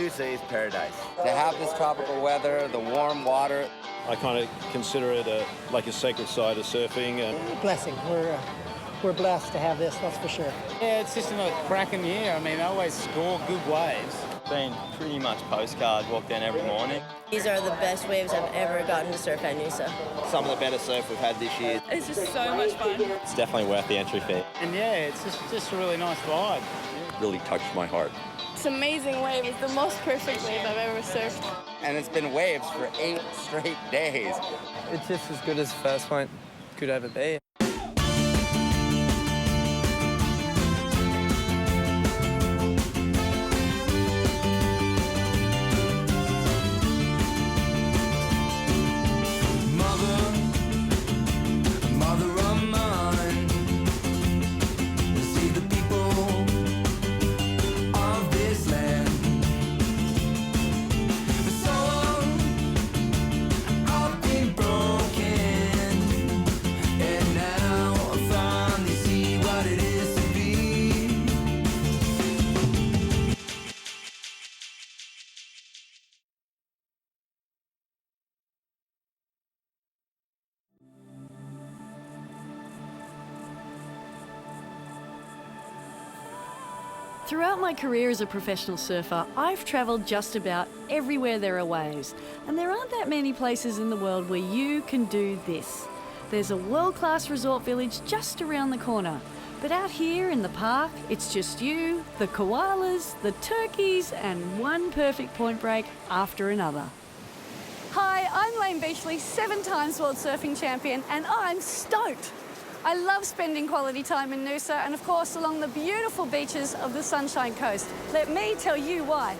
Noosa is paradise. To have this tropical weather, the warm water. I kind of consider it like a sacred side of surfing. Blessing. We're blessed to have this, that's for sure. Yeah, it's just another cracking year. I mean, they always score good waves. Been pretty much postcard, walk down every morning. These are the best waves I've ever gotten to surf at Noosa. Some of the better surf we've had this year. It's just so much fun. It's definitely worth the entry fee. And yeah, it's just a really nice vibe. Really touched my heart. It's an amazing wave. It's the most perfect wave I've ever surfed. And it's been waves for 8 straight days. It's just as good as the first one could ever be. Throughout my career as a professional surfer, I've travelled just about everywhere there are waves, and there aren't that many places in the world where you can do this. There's a world-class resort village just around the corner, but out here in the park, it's just you, the koalas, the turkeys, and one perfect point break after another. Hi, I'm Layne Beachley, 7 times world surfing champion, and I'm stoked. I love spending quality time in Noosa and, of course, along the beautiful beaches of the Sunshine Coast. Let me tell you why.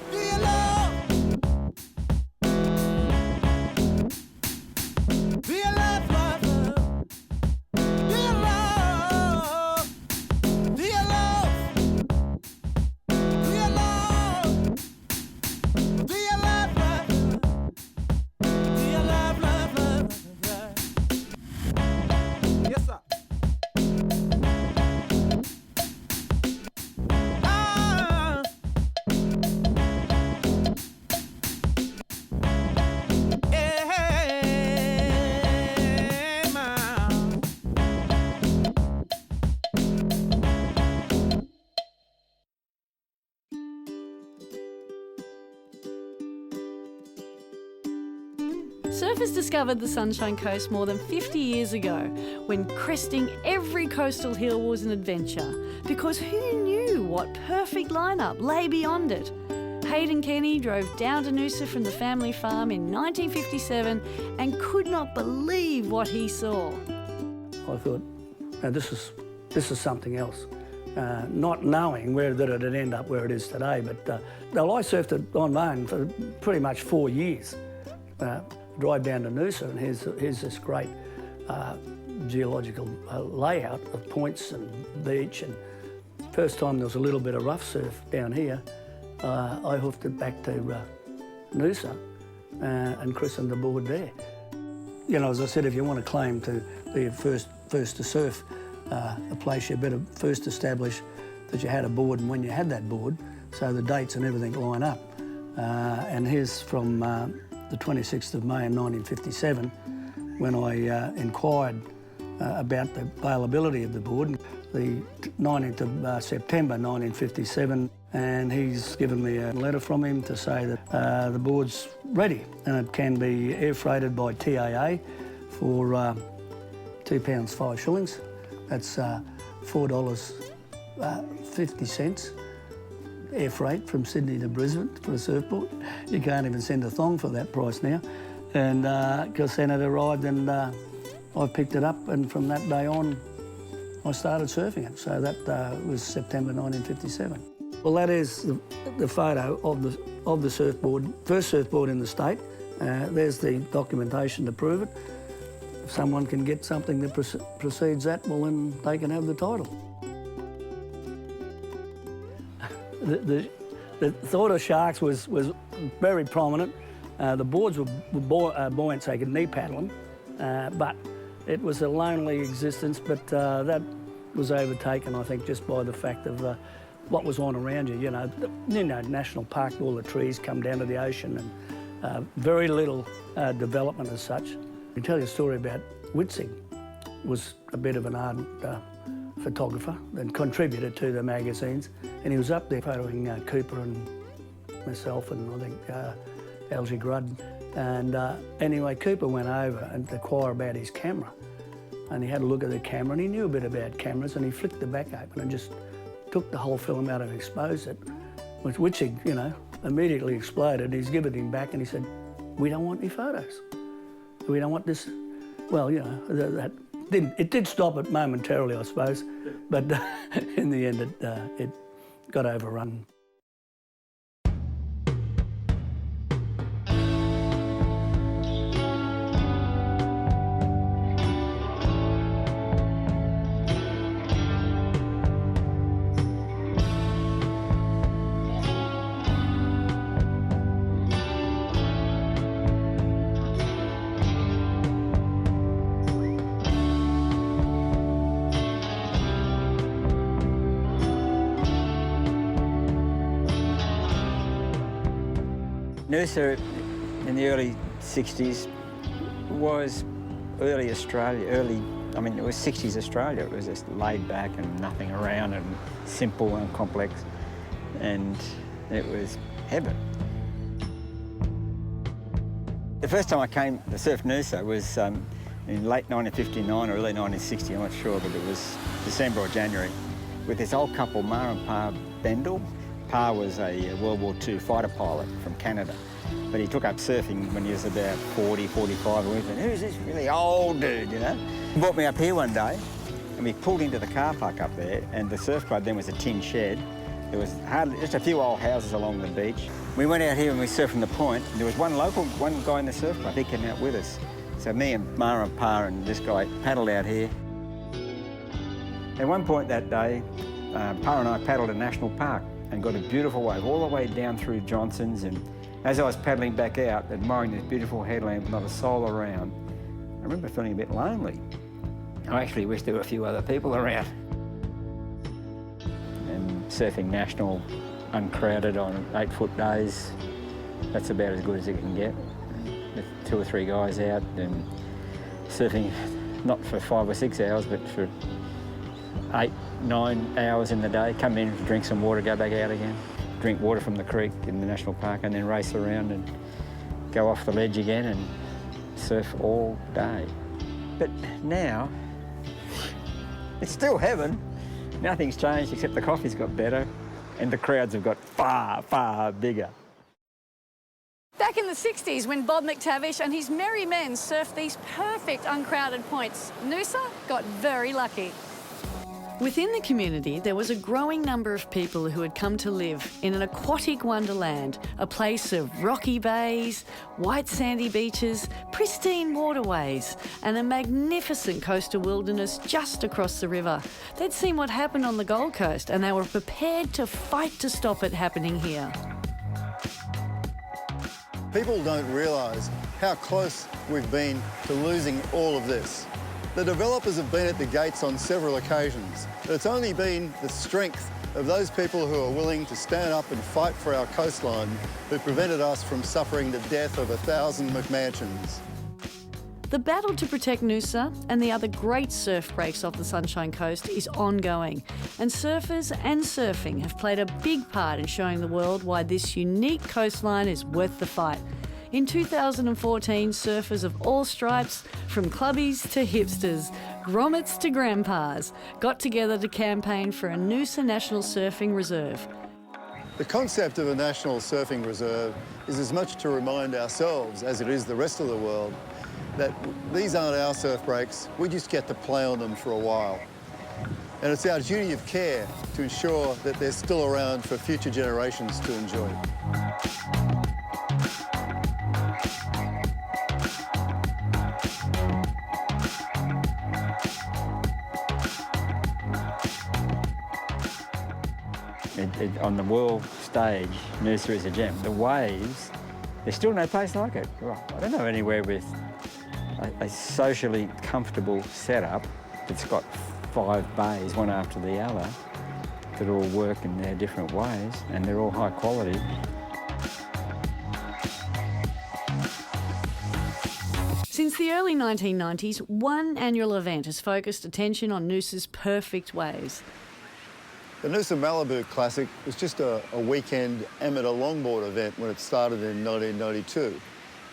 Surfers discovered the Sunshine Coast more than 50 years ago, when cresting every coastal hill was an adventure, because who knew what perfect lineup lay beyond it? Hayden Kenny drove down to Noosa from the family farm in 1957 and could not believe what he saw. I thought, now this is something else. Not knowing that it'd end up where it is today, but I surfed it on my own for pretty much 4 years. Drive down to Noosa and here's this great geological layout of points and beach, and first time there was a little bit of rough surf down here, I hoofed it back to Noosa and christened the board there. You know, as I said, if you want to claim to be first to surf a place, you better first establish that you had a board and when you had that board, so the dates and everything line up. And here's from the 26th of May in 1957, when I inquired about the availability of the board, the 19th of September 1957, and he's given me a letter from him to say that the board's ready and it can be air freighted by TAA for £2 5 shillings. That's $4.50. Air freight from Sydney to Brisbane for a surfboard. You can't even send a thong for that price now. And because then it arrived and I picked it up, and from that day on I started surfing it. So that was September 1957. Well, that is the photo of the surfboard, first surfboard in the state. There's the documentation to prove it. If someone can get something that precedes that, well then they can have the title. The thought of sharks was very prominent. The boards were buoyant, so you could knee paddle them, but it was a lonely existence, but that was overtaken, I think, just by the fact of what was on around you. You know, national park, all the trees come down to the ocean, and very little development as such. I tell you a story about Witzig. Was a bit of an ardent photographer and contributed to the magazines, and he was up there photoing Cooper and myself and I think Algie Grudd. And anyway, Cooper went over and to inquire about his camera, and he had a look at the camera, and he knew a bit about cameras, and he flicked the back open and just took the whole film out and exposed it, which he, you know, immediately exploded. He's given him back, and he said, "We don't want any photos. We don't want this." Well, you know, it did stop it momentarily, I suppose, but in the end, it got overrun. Noosa in the early 60s was early Australia, I mean, it was 60s Australia. It was just laid back and nothing around and simple and complex, and it was heaven. The first time I came to surf Noosa was in late 1959 or early 1960, I'm not sure, but it was December or January, with this old couple, Ma and Pa Bendel. Pa was a World War II fighter pilot from Canada, but he took up surfing when he was about 40, 45, and we said, "Who's this really old dude," you know? He brought me up here one day, and we pulled into the car park up there, and the surf club then was a tin shed. There was hardly, just a few old houses along the beach. We went out here and we surfed from the point, and there was one guy in the surf club, he came out with us. So me and Ma and Pa and this guy paddled out here. At one point that day, Pa and I paddled a national park and got a beautiful wave all the way down through Johnson's, and as I was paddling back out, admiring this beautiful headland, not a soul around, I remember feeling a bit lonely. I actually wish there were a few other people around. And surfing national, uncrowded on 8-foot days, that's about as good as it can get. With 2 or 3 guys out and surfing, not for 5 or 6 hours, but for 8, 9 hours in the day, come in, drink some water, go back out again, drink water from the creek in the national park, and then race around and go off the ledge again and surf all day. But now, it's still heaven. Nothing's changed except the coffee's got better and the crowds have got far, far bigger. Back in the 60s, when Bob McTavish and his merry men surfed these perfect uncrowded points, Noosa got very lucky. Within the community, there was a growing number of people who had come to live in an aquatic wonderland, a place of rocky bays, white sandy beaches, pristine waterways, and a magnificent coastal wilderness just across the river. They'd seen what happened on the Gold Coast, and they were prepared to fight to stop it happening here. People don't realise how close we've been to losing all of this. The developers have been at the gates on several occasions, but it's only been the strength of those people who are willing to stand up and fight for our coastline who prevented us from suffering the death of 1,000 McMansions. The battle to protect Noosa and the other great surf breaks off the Sunshine Coast is ongoing, and surfers and surfing have played a big part in showing the world why this unique coastline is worth the fight. In 2014, surfers of all stripes, from clubbies to hipsters, grommets to grandpas, got together to campaign for a Noosa National Surfing Reserve. The concept of a National Surfing Reserve is as much to remind ourselves, as it is the rest of the world, that these aren't our surf breaks, we just get to play on them for a while. And it's our duty of care to ensure that they're still around for future generations to enjoy. On the world stage, Noosa is a gem. The waves, there's still no place like it. I don't know anywhere with a socially comfortable setup that's got 5 bays, one after the other, that all work in their different ways, and they're all high quality. Since the early 1990s, one annual event has focused attention on Noosa's perfect waves. The Noosa Malibu Classic was just a weekend amateur longboard event when it started in 1992,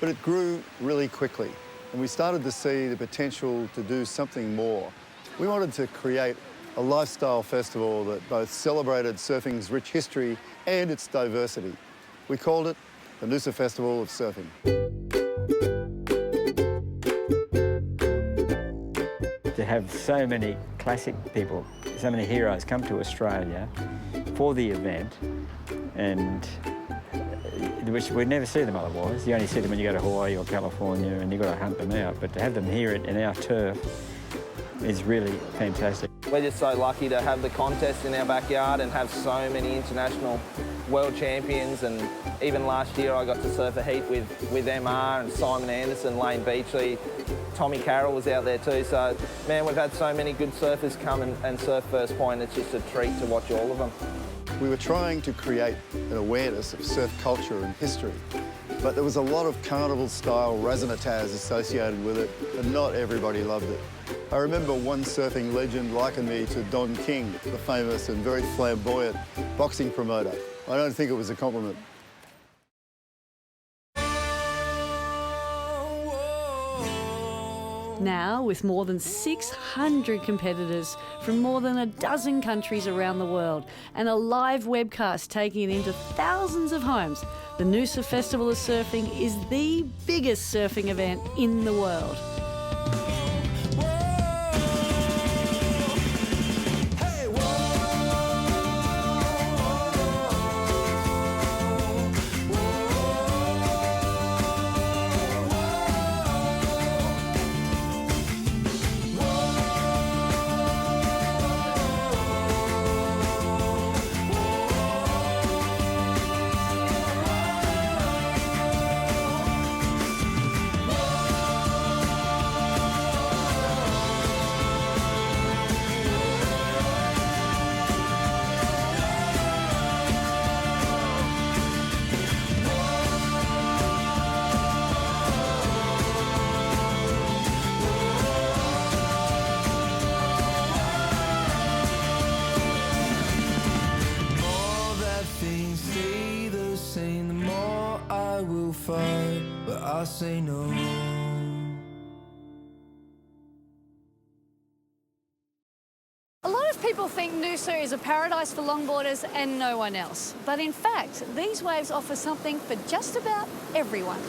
but it grew really quickly, and we started to see the potential to do something more. We wanted to create a lifestyle festival that both celebrated surfing's rich history and its diversity. We called it the Noosa Festival of Surfing. To have so many classic people, so many heroes come to Australia for the event, and which we'd never see them otherwise. You only see them when you go to Hawaii or California and you've got to hunt them out, but to have them here in our turf is really fantastic. We're just so lucky to have the contest in our backyard and have so many international world champions, and even last year I got to surf a heat with MR and Simon Anderson, Layne Beachley, Tommy Carroll was out there too, so man, we've had so many good surfers come and surf First Point. It's just a treat to watch all of them. We were trying to create an awareness of surf culture and history, but there was a lot of carnival-style razzmatazz associated with it, and not everybody loved it. I remember one surfing legend likened me to Don King, the famous and very flamboyant boxing promoter. I don't think it was a compliment. Now, with more than 600 competitors from more than a dozen countries around the world and a live webcast taking it into thousands of homes, the Noosa Festival of Surfing is the biggest surfing event in the world. But I say no. A lot of people think Noosa is a paradise for longboarders and no one else. But in fact, these waves offer something for just about everyone.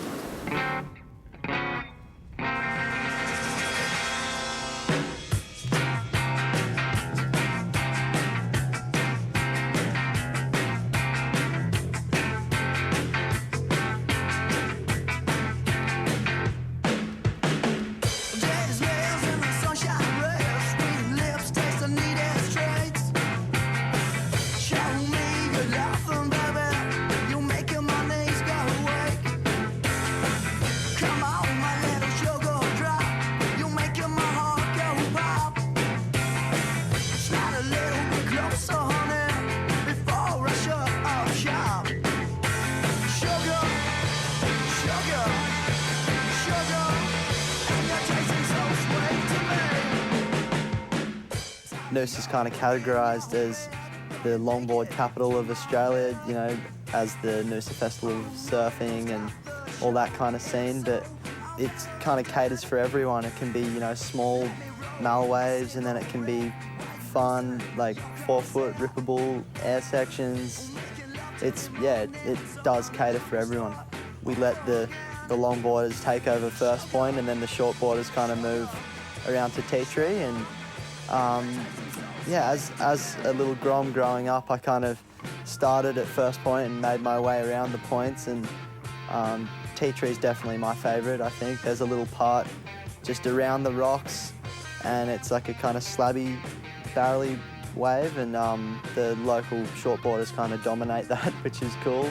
Noosa's kind of categorised as the longboard capital of Australia, you know, as the Noosa Festival of Surfing and all that kind of scene, but it kind of caters for everyone. It can be, you know, small mal waves, and then it can be fun, like 4-foot rippable air sections. It does cater for everyone. We let the longboarders take over First Point, and then the shortboarders kind of move around to Tea Tree. And yeah, as a little grom growing up, I kind of started at First Point and made my way around the points, and Tea Tree is definitely my favourite, I think. There's a little part just around the rocks, and it's like a kind of slabby, barrely wave, and the local shortboarders kind of dominate that, which is cool.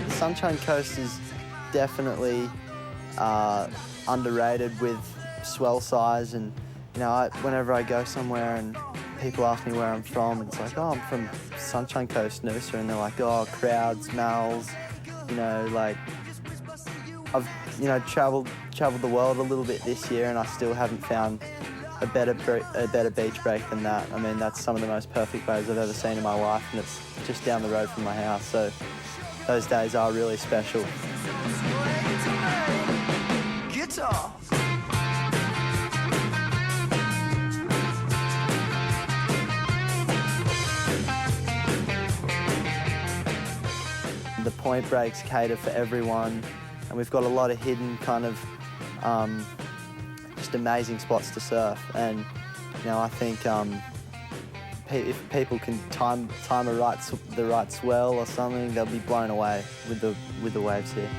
The Sunshine Coast is definitely underrated with swell size, and you know, whenever I go somewhere and people ask me where I'm from, it's like, oh, I'm from Sunshine Coast, Noosa, and they're like, oh, crowds, mals, you know, like I've, you know, travelled the world a little bit this year, and I still haven't found a better beach break than that. I mean, that's some of the most perfect waves I've ever seen in my life, and it's just down the road from my house, so those days are really special. Guitar. The point breaks cater for everyone, and we've got a lot of hidden kind of just amazing spots to surf. And you know, I think if people can time the right swell or something, they'll be blown away with the waves here.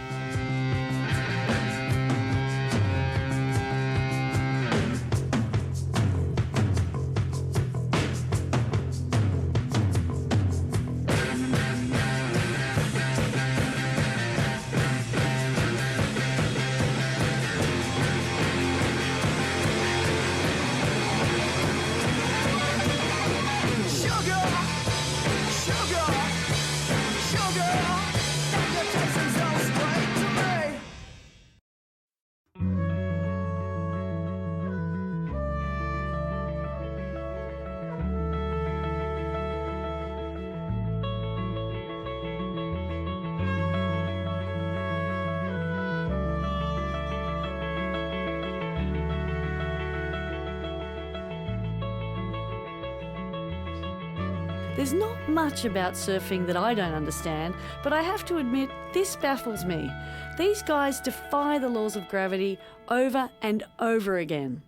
There's not much about surfing that I don't understand, but I have to admit, this baffles me. These guys defy the laws of gravity over and over again.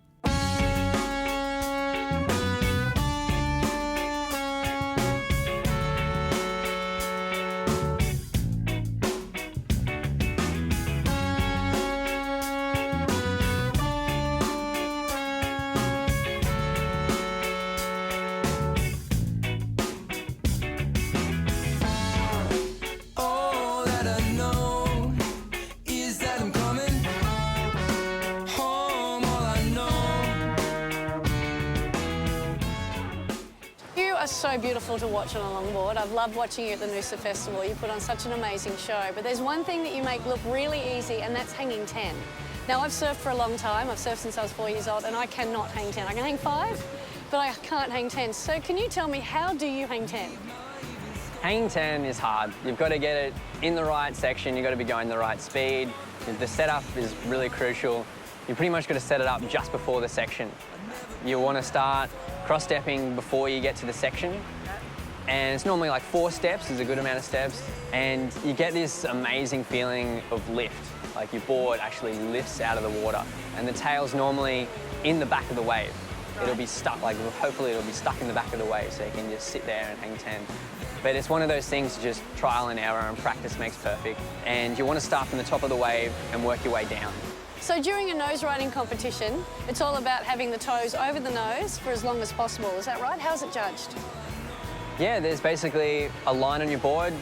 So beautiful to watch on a longboard. I've loved watching you at the Noosa Festival. You put on such an amazing show. But there's one thing that you make look really easy, and that's hanging 10. Now, I've surfed for a long time. I've surfed since I was 4 years old, and I cannot hang 10. I can hang 5, but I can't hang 10. So can you tell me, how do you hang 10? Hanging 10 is hard. You've got to get it in the right section. You've got to be going the right speed. The setup is really crucial. You pretty much got to set it up just before the section. You want to start cross-stepping before you get to the section. And it's normally like 4 steps, is a good amount of steps. And you get this amazing feeling of lift. Like your board actually lifts out of the water. And the tail's normally in the back of the wave. It'll be stuck, like hopefully it'll be stuck in the back of the wave so you can just sit there and hang 10. But it's one of those things, just trial and error, and practice makes perfect. And you want to start from the top of the wave and work your way down. So during a nose riding competition, it's all about having the toes over the nose for as long as possible. Is that right? How's it judged? Yeah, there's basically a line on your board,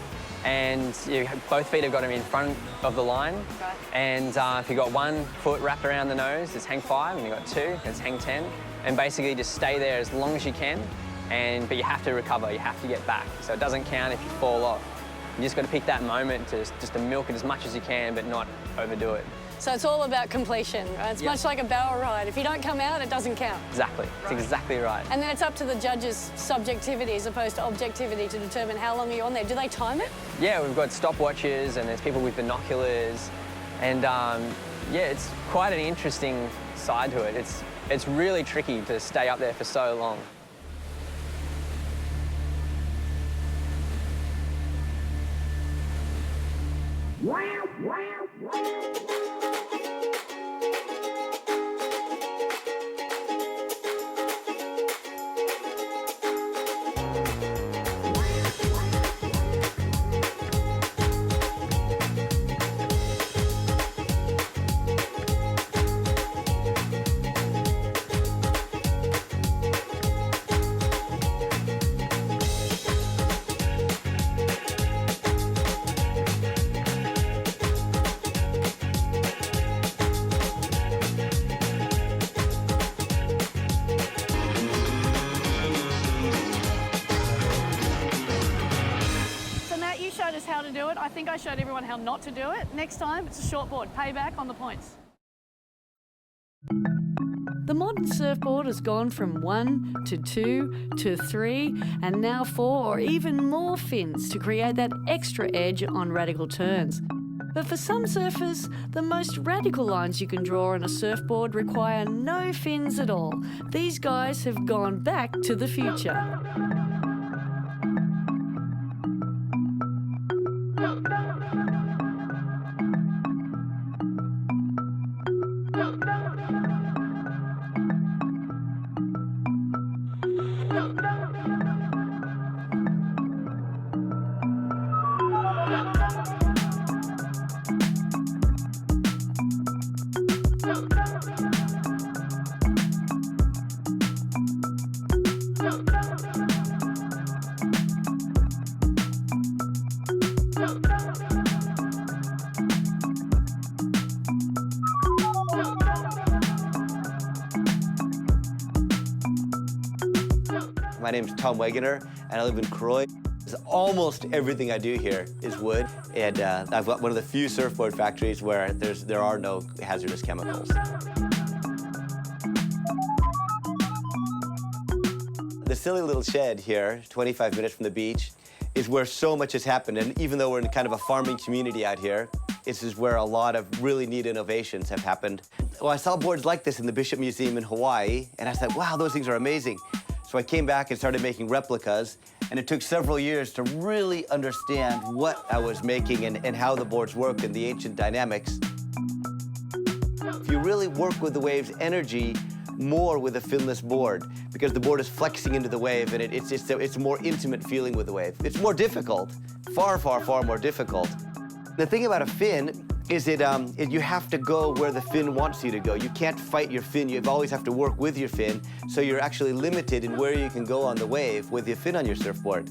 and both feet have got to be in front of the line. Right. And if you've got 1 foot wrapped around the nose, it's hang 5, and you've got 2, it's hang 10. And basically just stay there as long as you can, but you have to recover, you have to get back. So it doesn't count if you fall off. You just got to pick that moment to just to milk it as much as you can, but not overdo it. So it's all about completion, right? It's much like a barrel ride. If you don't come out, it doesn't count. Exactly. Right. It's exactly right. And then it's up to the judges' subjectivity as opposed to objectivity to determine how long you're on there. Do they time it? Yeah, we've got stopwatches, and there's people with binoculars. And yeah, it's quite an interesting side to it. It's really tricky to stay up there for so long. showed us how to do it. I think I showed everyone how not to do it. Next time, it's a shortboard. Payback on the points. The modern surfboard has gone from 1 to 2 to 3 and now 4 or even more fins to create that extra edge on radical turns. But for some surfers, the most radical lines you can draw on a surfboard require no fins at all. These guys have gone back to the future. My name's Tom Wegener, and I live in Croy. Almost everything I do here is wood, and I've got one of the few surfboard factories where there are no hazardous chemicals. The silly little shed here, 25 minutes from the beach, is where so much has happened, and even though we're in kind of a farming community out here, this is where a lot of really neat innovations have happened. Well, I saw boards like this in the Bishop Museum in Hawaii, and I said, wow, those things are amazing. So I came back and started making replicas, and it took several years to really understand what I was making and how the boards worked and the ancient dynamics. If you really work with the wave's energy more with a finless board, because the board is flexing into the wave, and it's a more intimate feeling with the wave. It's more difficult, far, far, far more difficult. The thing about a fin is you have to go where the fin wants you to go. You can't fight your fin. You always have to work with your fin, so you're actually limited in where you can go on the wave with your fin on your surfboard.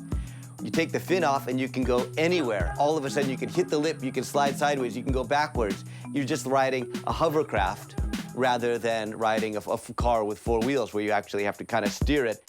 You take the fin off and you can go anywhere. All of a sudden you can hit the lip, you can slide sideways, you can go backwards. You're just riding a hovercraft rather than riding a car with 4 wheels where you actually have to kind of steer it.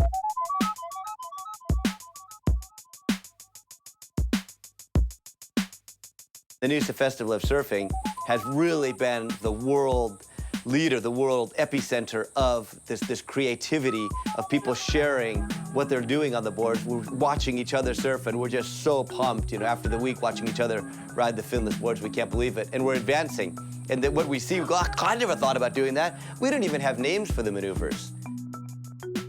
The Noosa Festival of Surfing has really been the world leader, the world epicenter of this creativity of people sharing what they're doing on the boards. We're watching each other surf, and we're just so pumped, you know, after the week watching each other ride the finless boards. We can't believe it, and we're advancing. And what we see, we go, I never thought about doing that. We don't even have names for the maneuvers.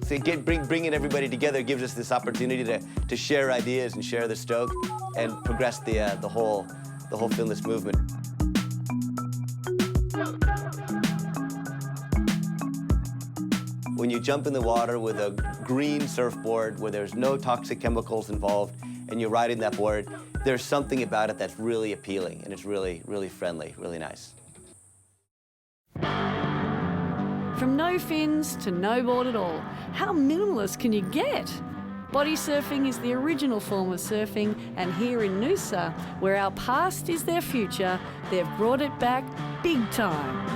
So bringing everybody together gives us this opportunity to share ideas and share the stoke and progress the whole finless movement. When you jump in the water with a green surfboard where there's no toxic chemicals involved and you're riding that board, there's something about it that's really appealing, and it's really, really friendly, really nice. From no fins to no board at all, how minimalist can you get? Body surfing is the original form of surfing, and here in Noosa, where our past is their future, they've brought it back big time.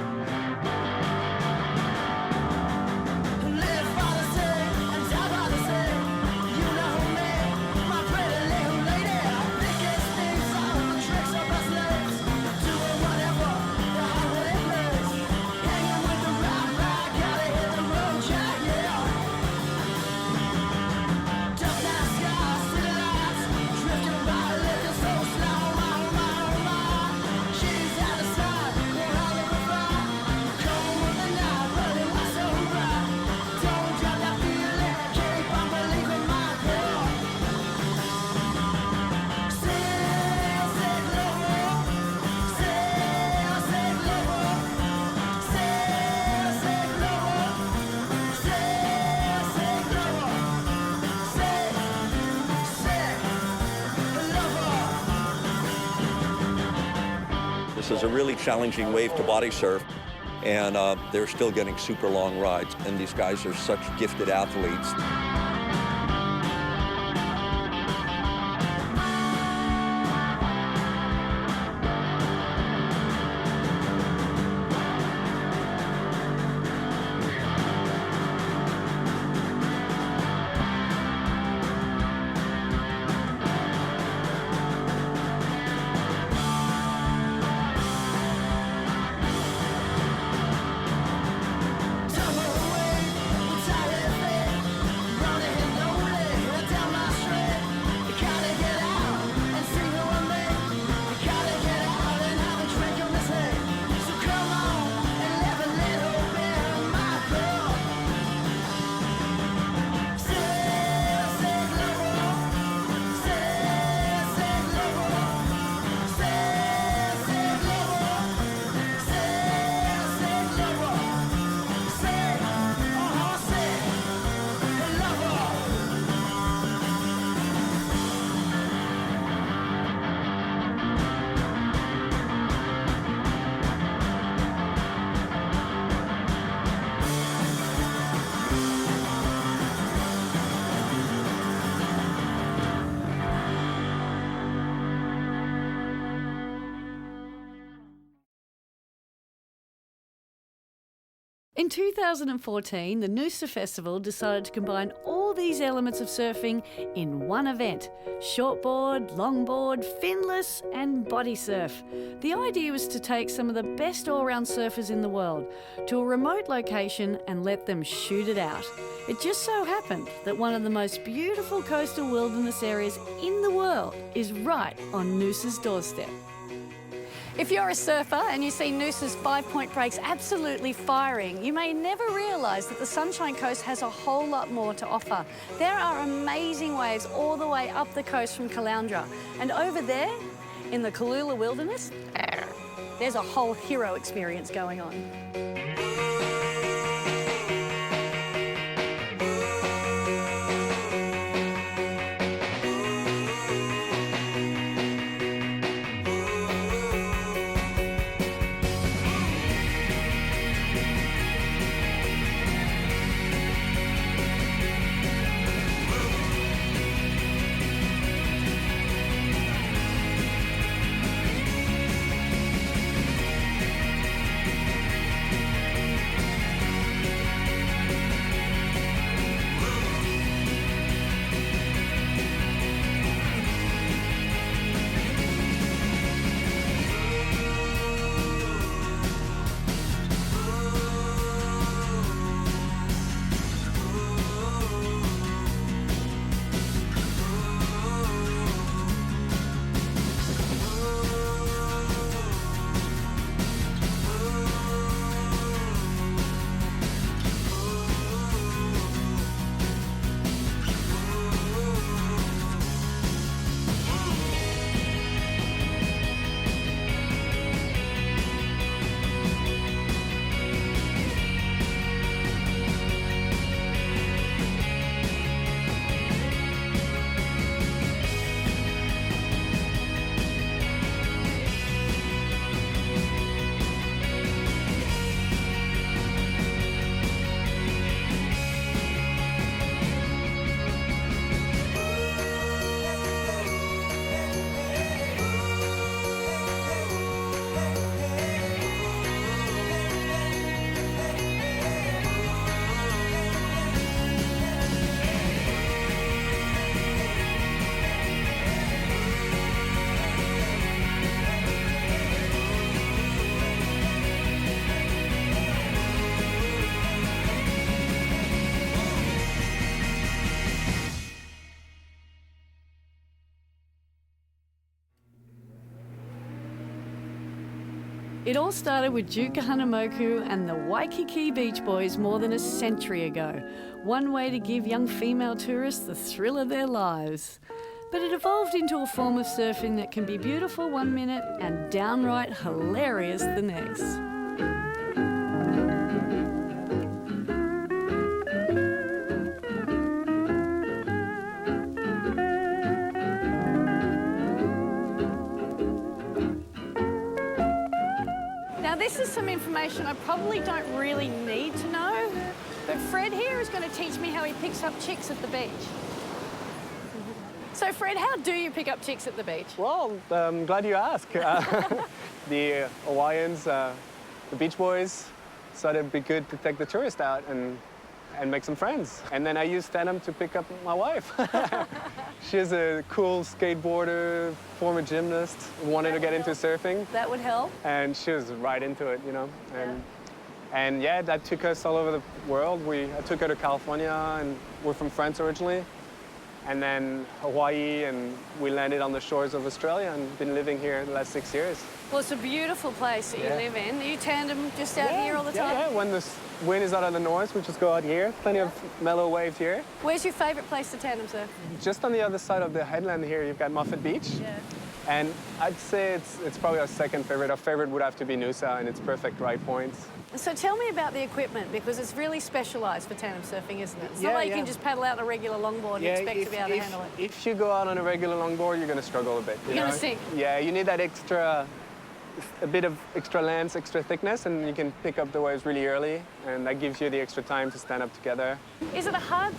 This is a really challenging wave to body surf, and they're still getting super long rides, and these guys are such gifted athletes. In 2014, the Noosa Festival decided to combine all these elements of surfing in one event: shortboard, longboard, finless and body surf. The idea was to take some of the best all-round surfers in the world to a remote location and let them shoot it out. It just so happened that one of the most beautiful coastal wilderness areas in the world is right on Noosa's doorstep. If you're a surfer and you see Noosa's 5-point breaks absolutely firing, you may never realise that the Sunshine Coast has a whole lot more to offer. There are amazing waves all the way up the coast from Caloundra. And over there, in the Kalula Wilderness, there's a whole hero experience going on. It all started with Duke Kahanamoku and the Waikiki Beach Boys more than a century ago. One way to give young female tourists the thrill of their lives. But it evolved into a form of surfing that can be beautiful one minute and downright hilarious the next. Now this is some information I probably don't really need to know, but Fred here is going to teach me how he picks up chicks at the beach. So Fred, how do you pick up chicks at the beach? Well, I'm glad you asked. The Hawaiians, the Beach Boys, thought it'd be good to take the tourist out and make some friends. And then I used Tandem to pick up my wife. She's a cool skateboarder, former gymnast, wanted to get into surfing. That would help. And she was right into it, you know. And yeah, that took us all over the world. I took her to California, and we're from France originally. And then Hawaii, and we landed on the shores of Australia and been living here the last 6 years. Well, it's a beautiful place that you live in. Are you Tandem just out here all the time? Yeah, when the wind is out of the north, we just go out here. Plenty of mellow waves here. Where's your favourite place to tandem surf? Just on the other side of the headland here, you've got Moffat Beach. Yeah. And I'd say it's probably our second favorite. Our favorite would have to be Noosa, and it's perfect right points. So tell me about the equipment, because it's really specialised for tandem surfing, isn't it? It's not like you can just paddle out on a regular longboard and expect to be able to handle it. If you go out on a regular longboard, you're going to struggle a bit. You're going to sink. Yeah, you need that a bit of extra length, extra thickness, and you can pick up the waves really early, and that gives you the extra time to stand up together. Is it a hard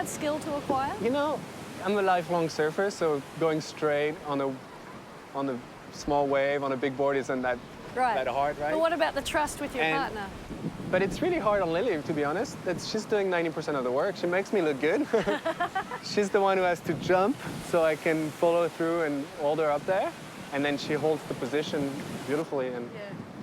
skill to acquire? You know, I'm a lifelong surfer, so going straight on a small wave on a big board isn't that hard, right? But what about the trust with your partner? But it's really hard on Lily, to be honest. She's doing 90% of the work. She makes me look good. She's the one who has to jump so I can follow through and hold her up there. And then she holds the position beautifully.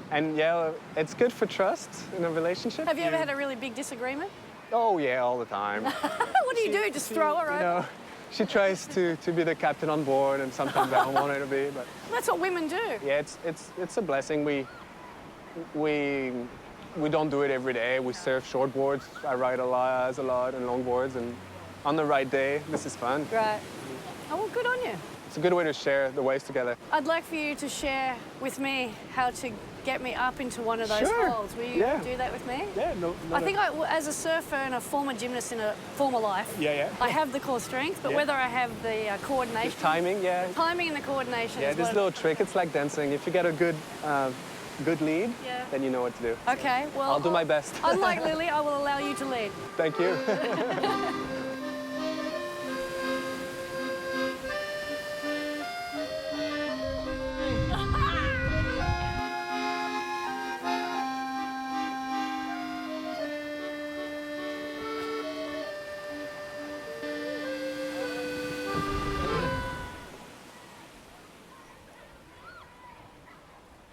And yeah, it's good for trust in a relationship. Have you ever had a really big disagreement? Oh yeah, all the time. What do you do? Just throw her over? No, she tries to be the captain on board, and sometimes I don't want her to be. But that's what women do. Yeah, it's a blessing. We don't do it every day. We surf shortboards. I ride a lot and longboards, and on the right day, this is fun. Right. Oh, well, good on you. It's a good way to share the waves together. I'd like for you to share with me how to get me up into one of those holes. Will you do that with me? Yeah, I think as a surfer and a former gymnast in a former life, I have the core strength, but whether I have the coordination... The timing, Timing and the coordination Yeah, is this little trick, it's like dancing. If you get a good lead, then you know what to do. Okay, well... I'll do my best. Unlike Lily, I will allow you to lead. Thank you.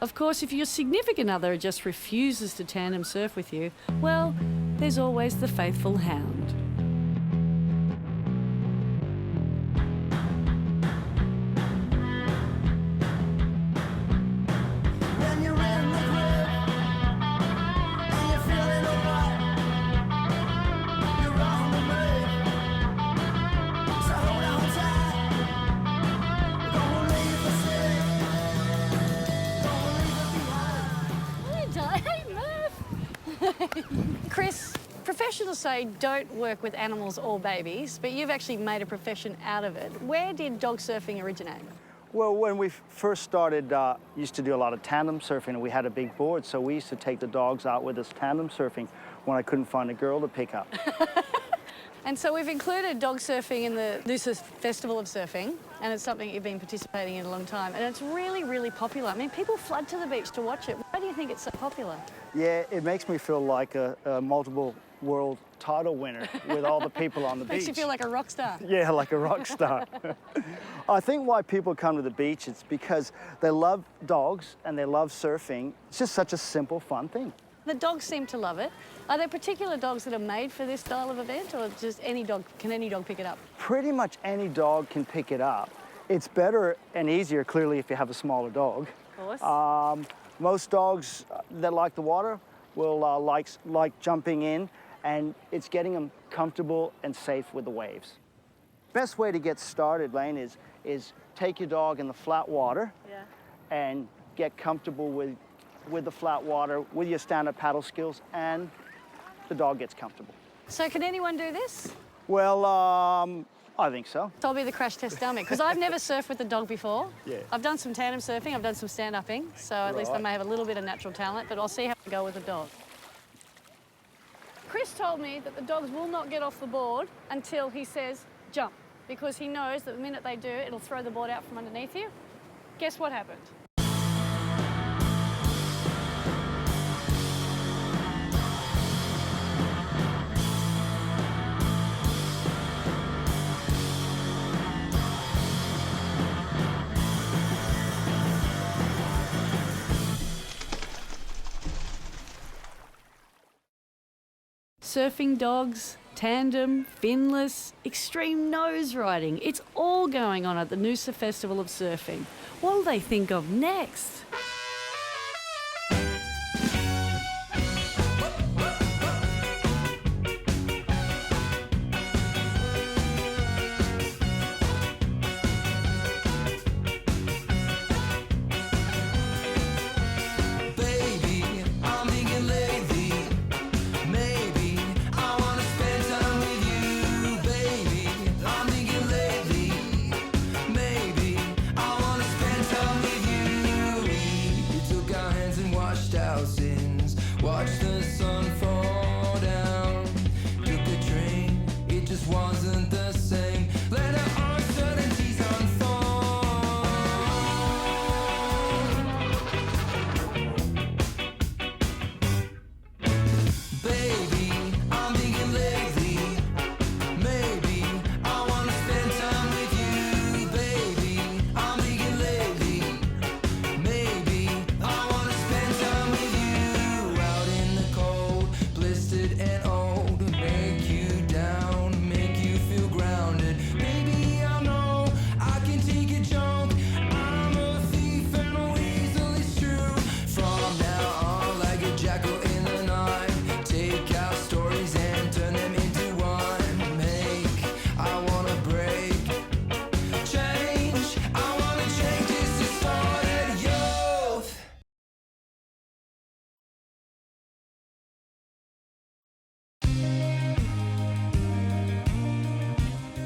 Of course, if your significant other just refuses to tandem surf with you, well, there's always the faithful hound. Chris, professionals say don't work with animals or babies, but you've actually made a profession out of it. Where did dog surfing originate? Well, when we first started, used to do a lot of tandem surfing, and we had a big board, so we used to take the dogs out with us tandem surfing when I couldn't find a girl to pick up. And so we've included dog surfing in the Noosa Festival of Surfing, and it's something you've been participating in a long time, and it's really, really popular. I mean, people flood to the beach to watch it. Why do you think it's so popular? Yeah, it makes me feel like a multiple world title winner with all the people on the beach. Makes you feel like a rock star. Yeah, like a rock star. I think why people come to the beach is because they love dogs and they love surfing. It's just such a simple, fun thing. The dogs seem to love it. Are there particular dogs that are made for this style of event, or just any dog, can any dog pick it up? Pretty much any dog can pick it up. It's better and easier, clearly, if you have a smaller dog. Of course. Most dogs that like the water will like jumping in, and it's getting them comfortable and safe with the waves. Best way to get started, Layne, is take your dog in the flat water and get comfortable with the flat water, with your stand-up paddle skills, and the dog gets comfortable. So can anyone do this? Well, I think so. So I'll be the crash test dummy, because I've never surfed with a dog before. Yeah. I've done some tandem surfing, I've done some stand-upping, so at least I may have a little bit of natural talent, but I'll see how I go with a dog. Chris told me that the dogs will not get off the board until he says jump, because he knows that the minute they do, it'll throw the board out from underneath you. Guess what happened? Surfing dogs, tandem, finless, extreme nose riding. It's all going on at the Noosa Festival of Surfing. What'll they think of next?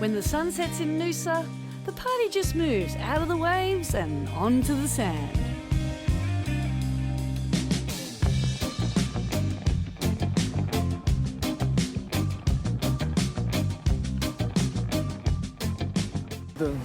When the sun sets in Noosa, the party just moves out of the waves and onto the sand.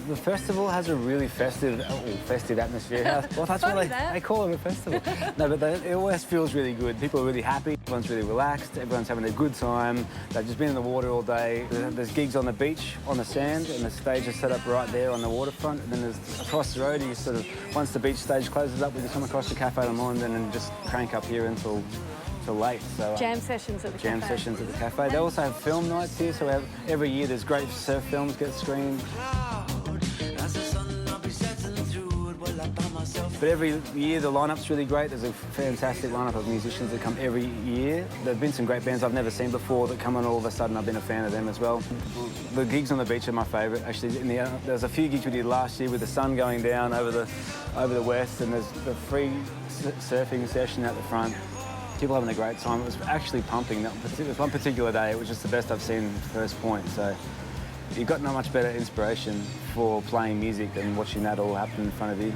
The festival has a really festive atmosphere. Well, that's what they call it, a festival. No, but it always feels really good. People are really happy, everyone's really relaxed, everyone's having a good time. They've just been in the water all day. There's gigs on the beach, on the sand, and the stage is set up right there on the waterfront. And then there's across the road, you sort of, once the beach stage closes up, we just come across to Cafe Le Monde and then just crank up here until late. So jam sessions at the cafe. Jam sessions at the cafe. They also have film nights here, so every year there's great surf films get screened. But every year the lineup's really great. There's a fantastic lineup of musicians that come every year. There've been some great bands I've never seen before that come on all of a sudden. I've been a fan of them as well. The gigs on the beach are my favourite. Actually, there's a few gigs we did last year with the sun going down over the west, and there's the free surfing session at the front. People having a great time. It was actually pumping. It was one particular day. It was just the best I've seen first point. So you've got no much better inspiration for playing music than watching that all happen in front of you.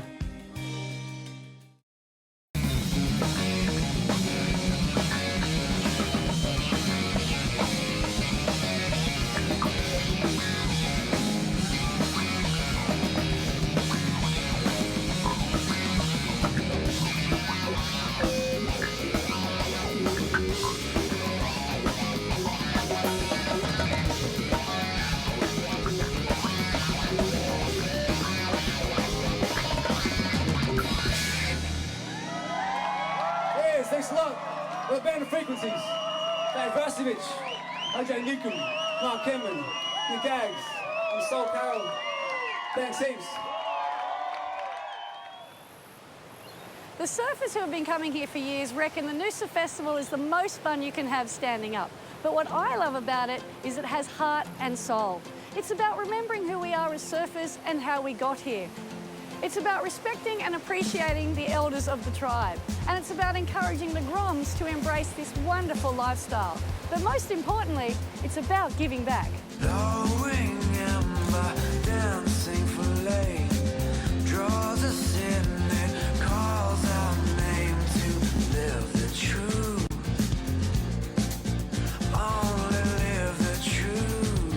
Thanks a lot. We're the band of Frequencies. Thank Festive, Ajay Nikum, Mark Kemman, Nick Aggs, and Sol Carroll. Thanks heaps. The surfers who have been coming here for years reckon the Noosa Festival is the most fun you can have standing up. But what I love about it is it has heart and soul. It's about remembering who we are as surfers and how we got here. It's about respecting and appreciating the elders of the tribe. And it's about encouraging the Groms to embrace this wonderful lifestyle. But most importantly, it's about giving back. Blowing ember, dancing for late, draws us in, it calls our name to live the truth. Only live the truth.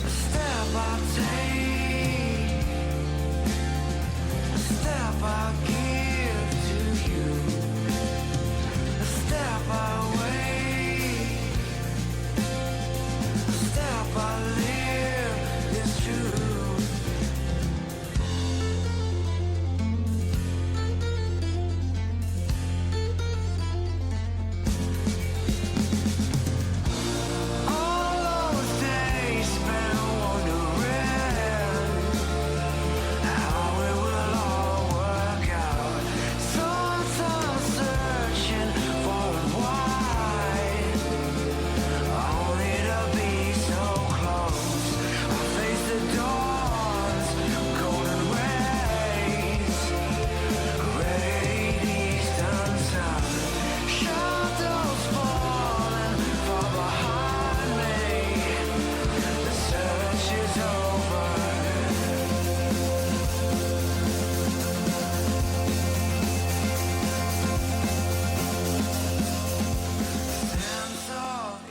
A step I take, a step I give to you, a step I wait, a step I live is true. All those days spent wondering how it will all work out. Sometimes searching for why, only to be so close. I face the dawn's golden rays, red eastern sun, shadows falling far behind me. The search is over.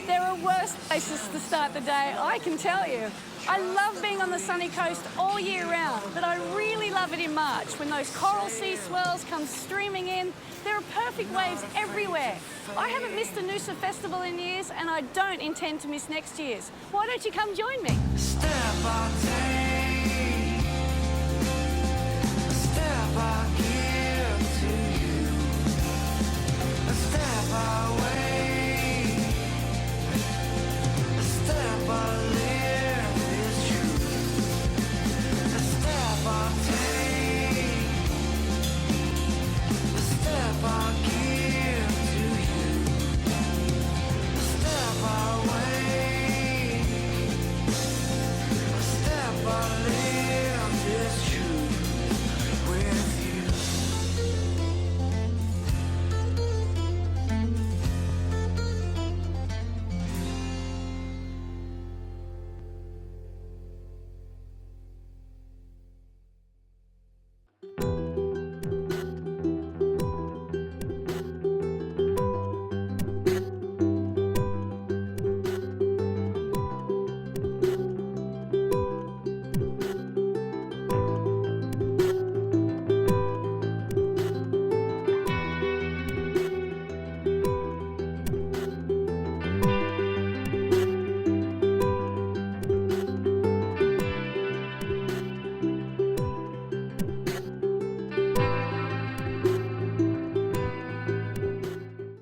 There are worse places to start the day, I can tell you. I love being on the sunny coast all year round, but I really love it in March when those coral sea swirls come streaming in. There are perfect waves everywhere. I haven't missed a Noosa Festival in years, and I don't intend to miss next year's. Why don't you come join me? Step I take.